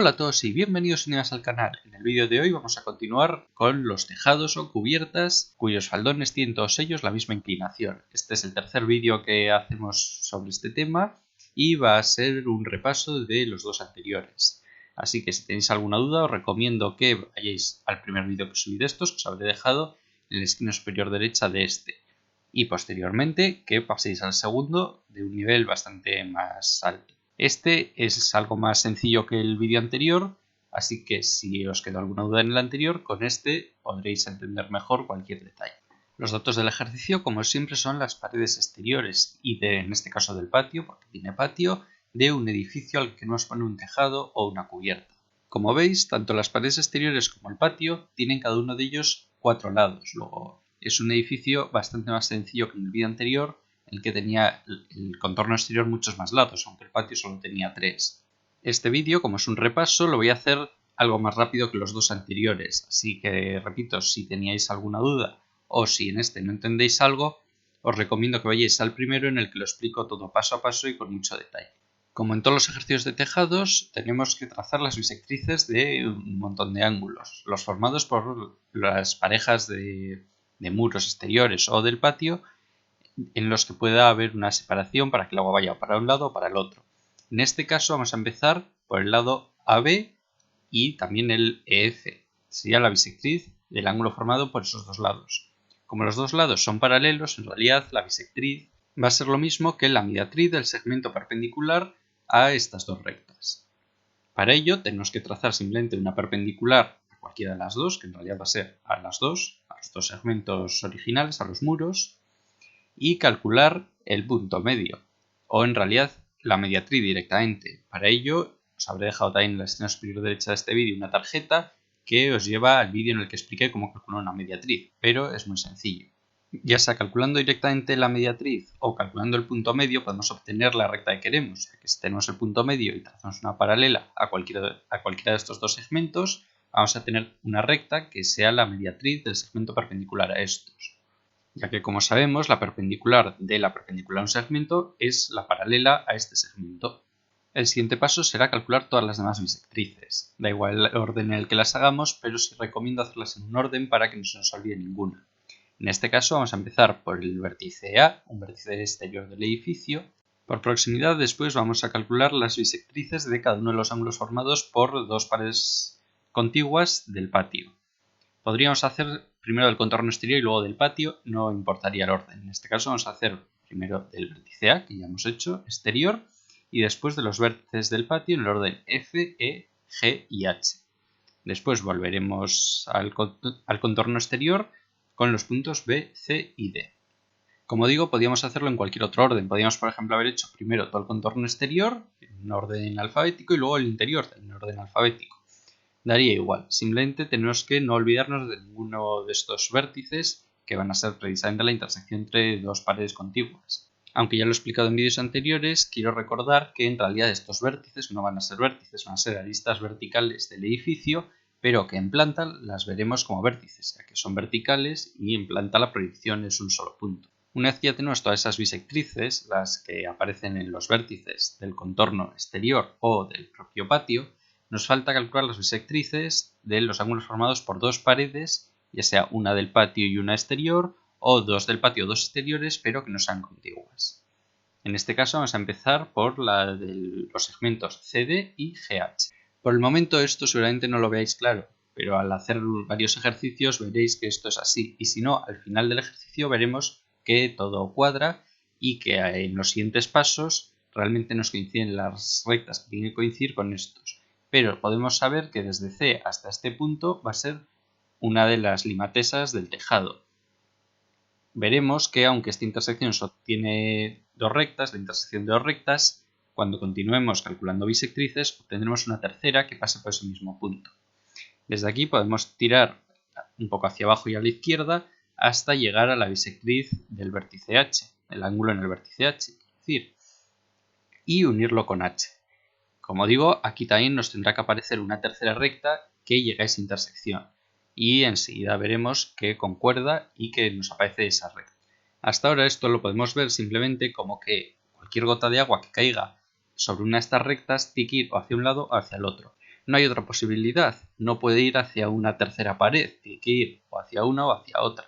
Hola a todos y bienvenidos unidos al canal. En el vídeo de hoy vamos a continuar con los tejados o cubiertas cuyos faldones tienen todos ellos la misma inclinación. Este es el tercer vídeo que hacemos sobre este tema y va a ser un repaso de los dos anteriores. Así que si tenéis alguna duda os recomiendo que vayáis al primer vídeo que subí de estos, que os habré dejado en la esquina superior derecha de este. Y posteriormente que paséis al segundo de un nivel bastante más alto. Este es algo más sencillo que el vídeo anterior, así que si os quedó alguna duda en el anterior, con este podréis entender mejor cualquier detalle. Los datos del ejercicio, como siempre, son las paredes exteriores y en este caso del patio, porque tiene patio, de un edificio al que nos pone un tejado o una cubierta. Como veis, tanto las paredes exteriores como el patio tienen cada uno de ellos 4 lados. Luego es un edificio bastante más sencillo que en el vídeo anterior, en el que tenía el contorno exterior muchos más lados, aunque el patio solo tenía 3. Este vídeo, como es un repaso, lo voy a hacer algo más rápido que los dos anteriores, así que repito, si teníais alguna duda o si en este no entendéis algo, os recomiendo que vayáis al primero en el que lo explico todo paso a paso y con mucho detalle. Como en todos los ejercicios de tejados, tenemos que trazar las bisectrices de un montón de ángulos, los formados por las parejas de muros exteriores o del patio, en los que pueda haber una separación para que el agua vaya para un lado o para el otro. En este caso vamos a empezar por el lado AB y también el EF. Sería la bisectriz del ángulo formado por esos dos lados. Como los dos lados son paralelos, en realidad la bisectriz va a ser lo mismo que la mediatriz del segmento perpendicular a estas dos rectas. Para ello tenemos que trazar simplemente una perpendicular a cualquiera de las dos, que en realidad va a ser a los dos segmentos originales, a los muros, y calcular el punto medio, o en realidad la mediatriz directamente. Para ello os habré dejado también en la esquina superior derecha de este vídeo una tarjeta que os lleva al vídeo en el que expliqué cómo calcular una mediatriz, pero es muy sencillo. Ya sea calculando directamente la mediatriz o calculando el punto medio podemos obtener la recta que queremos, ya que si tenemos el punto medio y trazamos una paralela a cualquiera de estos dos segmentos, vamos a tener una recta que sea la mediatriz del segmento perpendicular a estos. Ya que, como sabemos, la perpendicular de la perpendicular a un segmento es la paralela a este segmento. El siguiente paso será calcular todas las demás bisectrices. Da igual el orden en el que las hagamos, pero sí recomiendo hacerlas en un orden para que no se nos olvide ninguna. En este caso vamos a empezar por el vértice A, un vértice exterior del edificio. Por proximidad después vamos a calcular las bisectrices de cada uno de los ángulos formados por dos paredes contiguas del patio. Podríamos hacer primero del contorno exterior y luego del patio, no importaría el orden. En este caso vamos a hacer primero del vértice A, que ya hemos hecho, exterior, y después de los vértices del patio en el orden F, E, G y H. Después volveremos al contorno exterior con los puntos B, C y D. Como digo, podríamos hacerlo en cualquier otro orden. Podríamos, por ejemplo, haber hecho primero todo el contorno exterior en orden alfabético y luego el interior en orden alfabético. Daría igual, simplemente tenemos que no olvidarnos de ninguno de estos vértices que van a ser precisamente la intersección entre dos paredes contiguas. Aunque ya lo he explicado en vídeos anteriores, quiero recordar que en realidad estos vértices no van a ser vértices, van a ser aristas verticales del edificio, pero que en planta las veremos como vértices, ya que son verticales y en planta la proyección es un solo punto. Una vez que ya tenemos todas esas bisectrices, las que aparecen en los vértices del contorno exterior o del propio patio, nos falta calcular las bisectrices de los ángulos formados por dos paredes, ya sea una del patio y una exterior, o dos del patio o dos exteriores, pero que no sean contiguas. En este caso vamos a empezar por la de los segmentos CD y GH. Por el momento esto seguramente no lo veáis claro, pero al hacer varios ejercicios veréis que esto es así, y si no, al final del ejercicio veremos que todo cuadra y que en los siguientes pasos realmente nos coinciden las rectas que tienen que coincidir con estos. Pero podemos saber que desde C hasta este punto va a ser una de las limatesas del tejado. Veremos que aunque esta intersección solo tiene dos rectas, la intersección de dos rectas, cuando continuemos calculando bisectrices obtendremos una tercera que pasa por ese mismo punto. Desde aquí podemos tirar un poco hacia abajo y a la izquierda hasta llegar a la bisectriz del vértice H, el ángulo en el vértice H, es decir, y unirlo con H. Como digo, aquí también nos tendrá que aparecer una tercera recta que llegue a esa intersección y enseguida veremos que concuerda y que nos aparece esa recta. Hasta ahora esto lo podemos ver simplemente como que cualquier gota de agua que caiga sobre una de estas rectas tiene que ir o hacia un lado o hacia el otro. No hay otra posibilidad, no puede ir hacia una tercera pared, tiene que ir o hacia una o hacia otra.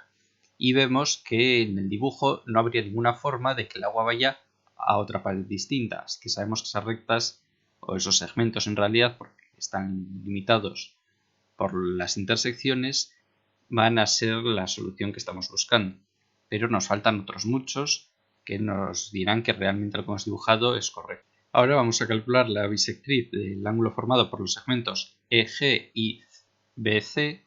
Y vemos que en el dibujo no habría ninguna forma de que el agua vaya a otra pared distinta, así que sabemos que esas rectas o esos segmentos en realidad, porque están limitados por las intersecciones, van a ser la solución que estamos buscando. Pero nos faltan otros muchos que nos dirán que realmente lo que hemos dibujado es correcto. Ahora vamos a calcular la bisectriz del ángulo formado por los segmentos EG y BC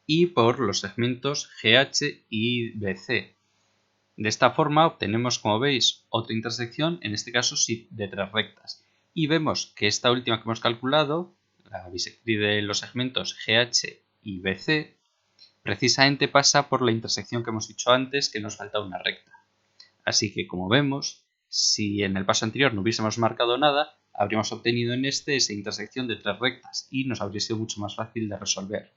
y por los segmentos GH y BC. De esta forma obtenemos, como veis, otra intersección, en este caso sí de tres rectas. Y vemos que esta última que hemos calculado, la bisectriz de los segmentos GH y BC, precisamente pasa por la intersección que hemos dicho antes, que nos falta una recta. Así que, como vemos, si en el paso anterior no hubiésemos marcado nada, habríamos obtenido en este esa intersección de tres rectas y nos habría sido mucho más fácil de resolver.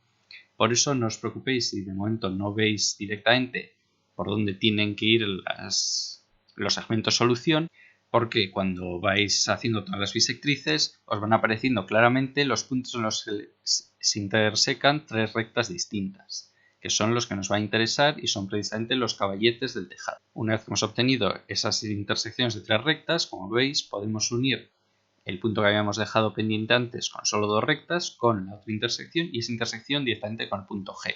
Por eso no os preocupéis si de momento no veis directamente por dónde tienen que ir los segmentos solución, porque cuando vais haciendo todas las bisectrices os van apareciendo claramente los puntos en los que se intersecan tres rectas distintas, que son los que nos va a interesar y son precisamente los caballetes del tejado. Una vez que hemos obtenido esas intersecciones de tres rectas, como veis, podemos unir el punto que habíamos dejado pendiente antes con solo dos rectas con la otra intersección y esa intersección directamente con el punto G.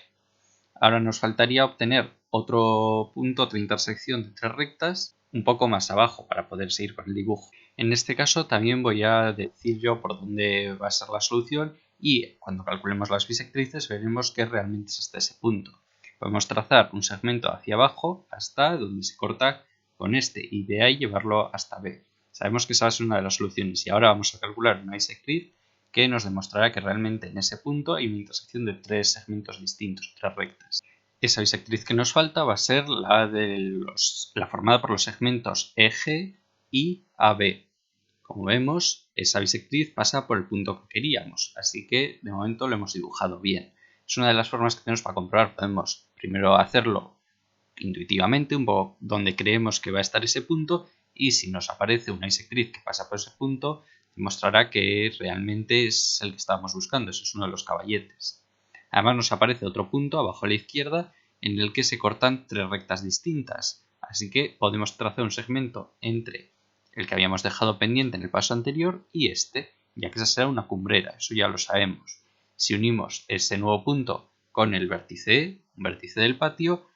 Ahora nos faltaría obtener otro punto, otra intersección de tres rectas un poco más abajo para poder seguir con el dibujo. En este caso también voy a decir yo por dónde va a ser la solución y cuando calculemos las bisectrices veremos que realmente es hasta ese punto. Podemos trazar un segmento hacia abajo hasta donde se corta con este y de ahí llevarlo hasta B. Sabemos que esa es una de las soluciones y ahora vamos a calcular una bisectriz que nos demostrará que realmente en ese punto hay una intersección de tres segmentos distintos, tres rectas. Esa bisectriz que nos falta va a ser la formada por los segmentos EG y AB. Como vemos, esa bisectriz pasa por el punto que queríamos, así que de momento lo hemos dibujado bien. Es una de las formas que tenemos para comprobar. Podemos primero hacerlo intuitivamente, un poco donde creemos que va a estar ese punto, y si nos aparece una bisectriz que pasa por ese punto, demostrará que realmente es el que estábamos buscando, ese es uno de los caballetes. Además nos aparece otro punto abajo a la izquierda en el que se cortan tres rectas distintas, así que podemos trazar un segmento entre el que habíamos dejado pendiente en el paso anterior y este, ya que esa será una cumbrera, eso ya lo sabemos. Si unimos ese nuevo punto con el vértice E, un vértice del patio,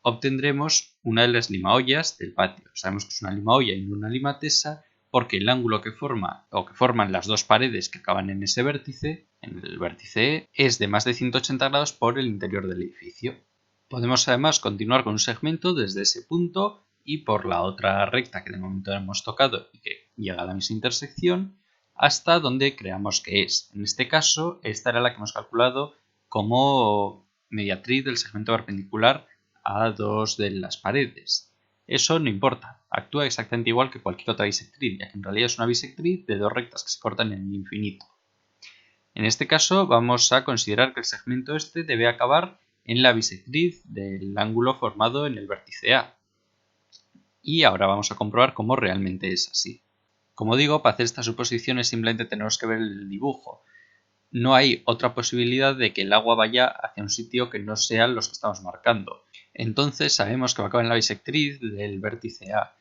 obtendremos una de las limaollas del patio. Sabemos que es una limaolla y no una limatesa porque el ángulo que forman las dos paredes que acaban en ese vértice, en el vértice E, es de más de 180 grados por el interior del edificio. Podemos además continuar con un segmento desde ese punto y por la otra recta que de momento hemos tocado y que llega a la misma intersección hasta donde creamos que es. En este caso, esta era la que hemos calculado como mediatriz del segmento perpendicular a dos de las paredes. Eso no importa, actúa exactamente igual que cualquier otra bisectriz, ya que en realidad es una bisectriz de dos rectas que se cortan en el infinito. En este caso vamos a considerar que el segmento este debe acabar en la bisectriz del ángulo formado en el vértice A. Y ahora vamos a comprobar cómo realmente es así. Como digo, para hacer estas suposiciones simplemente tenemos que ver el dibujo. No hay otra posibilidad de que el agua vaya hacia un sitio que no sean los que estamos marcando. Entonces sabemos que va a acabar en la bisectriz del vértice A.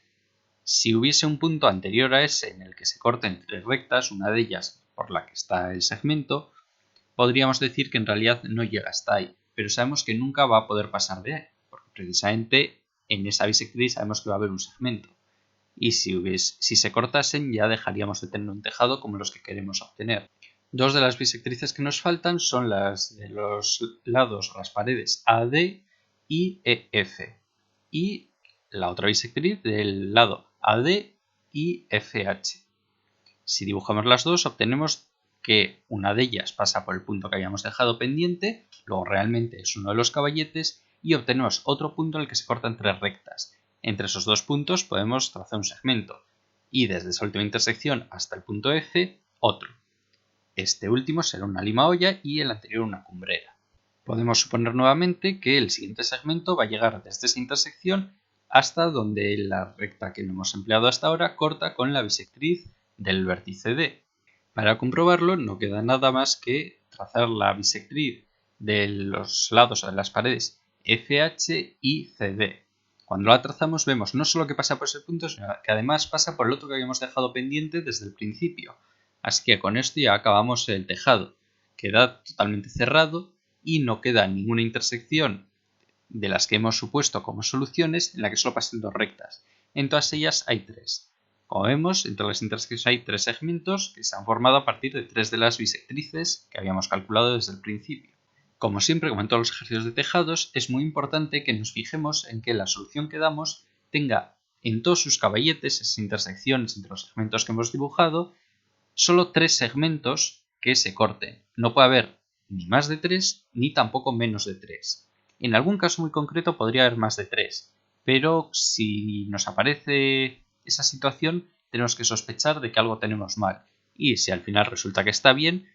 Si hubiese un punto anterior a ese en el que se corten tres rectas, una de ellas por la que está el segmento, podríamos decir que en realidad no llega hasta ahí, pero sabemos que nunca va a poder pasar de ahí, porque precisamente en esa bisectriz sabemos que va a haber un segmento. Y si se cortasen ya dejaríamos de tener un tejado como los que queremos obtener. Dos de las bisectrices que nos faltan son las de los lados o las paredes AD y EF. Y la otra bisectriz del lado AD y FH. Si dibujamos las dos obtenemos que una de ellas pasa por el punto que habíamos dejado pendiente, luego realmente es uno de los caballetes y obtenemos otro punto en el que se cortan tres rectas. Entre esos dos puntos podemos trazar un segmento y desde esa última intersección hasta el punto F otro. Este último será una limaolla y el anterior una cumbrera. Podemos suponer nuevamente que el siguiente segmento va a llegar desde esa intersección hasta donde la recta que no hemos empleado hasta ahora corta con la bisectriz del vértice D. Para comprobarlo no queda nada más que trazar la bisectriz de los lados de las paredes FH y CD. Cuando la trazamos vemos no solo que pasa por ese punto, sino que además pasa por el otro que habíamos dejado pendiente desde el principio. Así que con esto ya acabamos el tejado. Queda totalmente cerrado y no queda ninguna intersección de las que hemos supuesto como soluciones en la que solo pasen dos rectas. En todas ellas hay tres. Como vemos, en todas las intersecciones hay tres segmentos que se han formado a partir de tres de las bisectrices que habíamos calculado desde el principio. Como siempre, como en todos los ejercicios de tejados, es muy importante que nos fijemos en que la solución que damos tenga en todos sus caballetes, esas intersecciones entre los segmentos que hemos dibujado, solo tres segmentos que se corten. No puede haber ni más de tres ni tampoco menos de tres. En algún caso muy concreto podría haber más de 3, pero si nos aparece esa situación tenemos que sospechar de que algo tenemos mal. Y si al final resulta que está bien,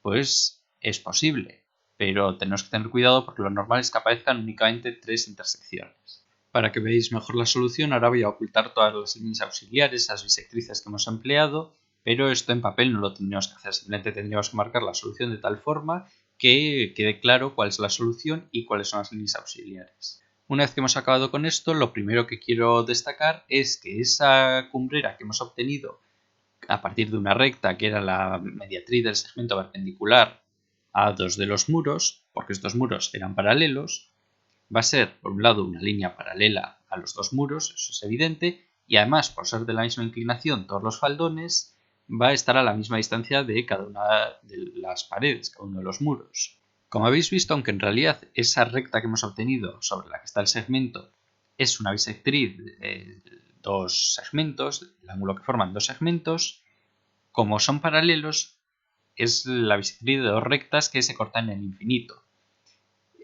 pues es posible. Pero tenemos que tener cuidado porque lo normal es que aparezcan únicamente 3 intersecciones. Para que veáis mejor la solución, ahora voy a ocultar todas las líneas auxiliares, las bisectrices que hemos empleado, pero esto en papel no lo tendríamos que hacer, simplemente tendríamos que marcar la solución de tal forma que quede claro cuál es la solución y cuáles son las líneas auxiliares. Una vez que hemos acabado con esto, lo primero que quiero destacar es que esa cumbrera que hemos obtenido a partir de una recta que era la mediatriz del segmento perpendicular a dos de los muros, porque estos muros eran paralelos, va a ser por un lado una línea paralela a los dos muros, eso es evidente, y además por ser de la misma inclinación todos los faldones, va a estar a la misma distancia de cada una de las paredes, cada uno de los muros. Como habéis visto, aunque en realidad esa recta que hemos obtenido sobre la que está el segmento es una bisectriz de dos segmentos, el ángulo que forman dos segmentos, como son paralelos, es la bisectriz de dos rectas que se cortan en el infinito.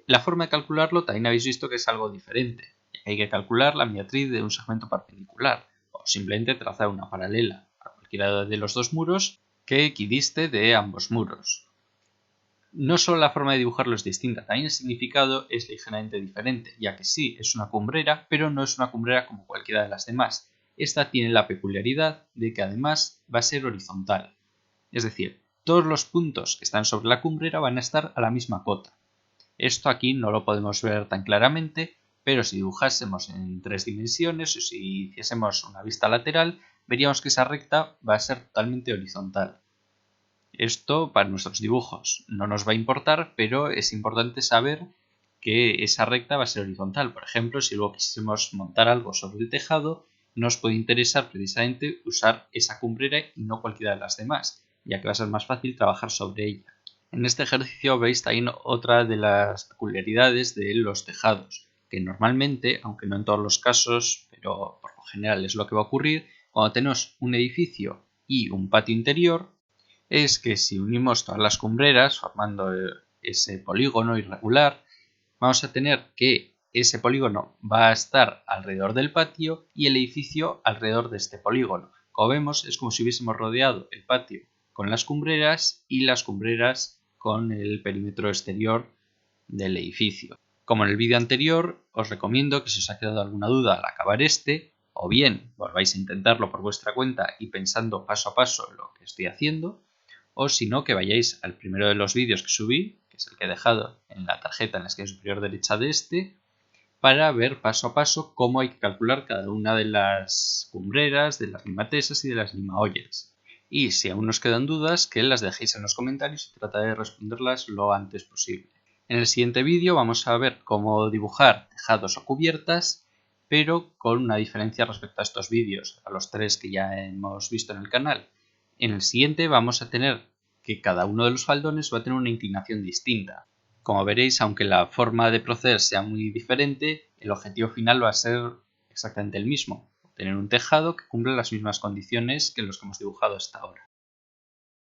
La forma de calcularlo también habéis visto que es algo diferente. Hay que calcular la mediatriz de un segmento perpendicular o simplemente trazar una paralela a cualquiera de los dos muros que equidiste de ambos muros. No solo la forma de dibujarlo es distinta, también el significado es ligeramente diferente, ya que sí, es una cumbrera, pero no es una cumbrera como cualquiera de las demás. Esta tiene la peculiaridad de que además va a ser horizontal. Es decir, todos los puntos que están sobre la cumbrera van a estar a la misma cota. Esto aquí no lo podemos ver tan claramente, pero si dibujásemos en 3 dimensiones o si hiciésemos una vista lateral, veríamos que esa recta va a ser totalmente horizontal. Esto para nuestros dibujos no nos va a importar, pero es importante saber que esa recta va a ser horizontal. Por ejemplo, si luego quisiésemos montar algo sobre el tejado, nos puede interesar precisamente usar esa cumbrera y no cualquiera de las demás, ya que va a ser más fácil trabajar sobre ella. En este ejercicio veis también otra de las peculiaridades de los tejados, que normalmente, aunque no en todos los casos, pero por lo general es lo que va a ocurrir, cuando tenemos un edificio y un patio interior, es que si unimos todas las cumbreras formando ese polígono irregular, vamos a tener que ese polígono va a estar alrededor del patio y el edificio alrededor de este polígono. Como vemos, es como si hubiésemos rodeado el patio con las cumbreras y las cumbreras con el perímetro exterior del edificio. Como en el vídeo anterior, os recomiendo que si os ha quedado alguna duda al acabar este, o bien volváis a intentarlo por vuestra cuenta y pensando paso a paso lo que estoy haciendo, o si no, que vayáis al primero de los vídeos que subí, que es el que he dejado en la tarjeta en la esquina superior derecha de este, para ver paso a paso cómo hay que calcular cada una de las cumbreras, de las limatesas y de las limaollas. Y si aún os quedan dudas, que las dejéis en los comentarios y trataré de responderlas lo antes posible. En el siguiente vídeo vamos a ver cómo dibujar tejados o cubiertas, pero con una diferencia respecto a estos vídeos, a los 3 que ya hemos visto en el canal. En el siguiente vamos a tener que cada uno de los faldones va a tener una inclinación distinta. Como veréis, aunque la forma de proceder sea muy diferente, el objetivo final va a ser exactamente el mismo, obtener un tejado que cumpla las mismas condiciones que los que hemos dibujado hasta ahora.